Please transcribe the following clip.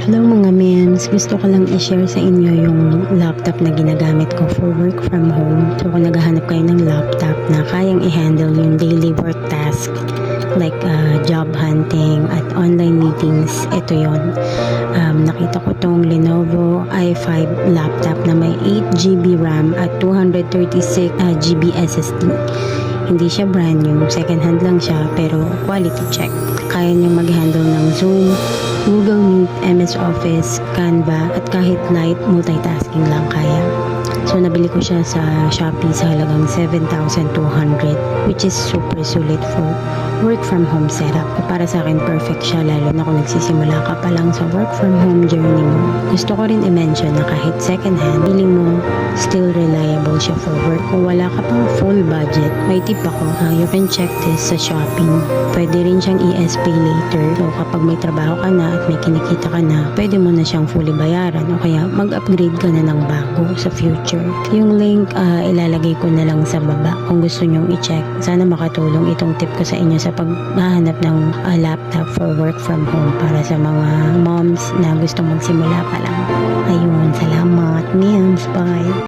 Hello mga mems, gusto ko lang i-share sa inyo yung laptop na ginagamit ko for work from home. So kung naghahanap kayo ng laptop na kayang i-handle yung daily work task like job hunting at online meetings, ito yon. Nakita ko tong Lenovo i5 laptop na may 8GB RAM at 236GB SSD. Hindi siya brand new, second hand lang siya pero quality check. Kaya niyang mag-handle ng Zoom, Google Meet, MS Office, Canva at kahit light multitasking lang kaya. So nabili ko siya sa Shopee sa halagang 7,200 which is super sulit for work from home setup. Para sa akin perfect siya lalo na kung nagsisimula ka pa lang sa work from home journey mo. Gusto ko rin i-mention na kahit second hand, feeling mo still reliable siya for work. Kung wala ka pang full budget, may tip ako. You can check this sa Shopee. Pwede rin siyang i-pay later. So kapag may trabaho ka na at may kinikita ka na, pwede mo na siyang fully bayaran o kaya mag-upgrade ka na ng bago sa future. Yung link ilalagay ko na lang sa baba kung gusto nyong i-check. Sana makatulong itong tip ko sa inyo sa paghahanap ng laptop for work from home para sa mga moms na gustong magsimula pa lang. Ayun, salamat. Memes, bye!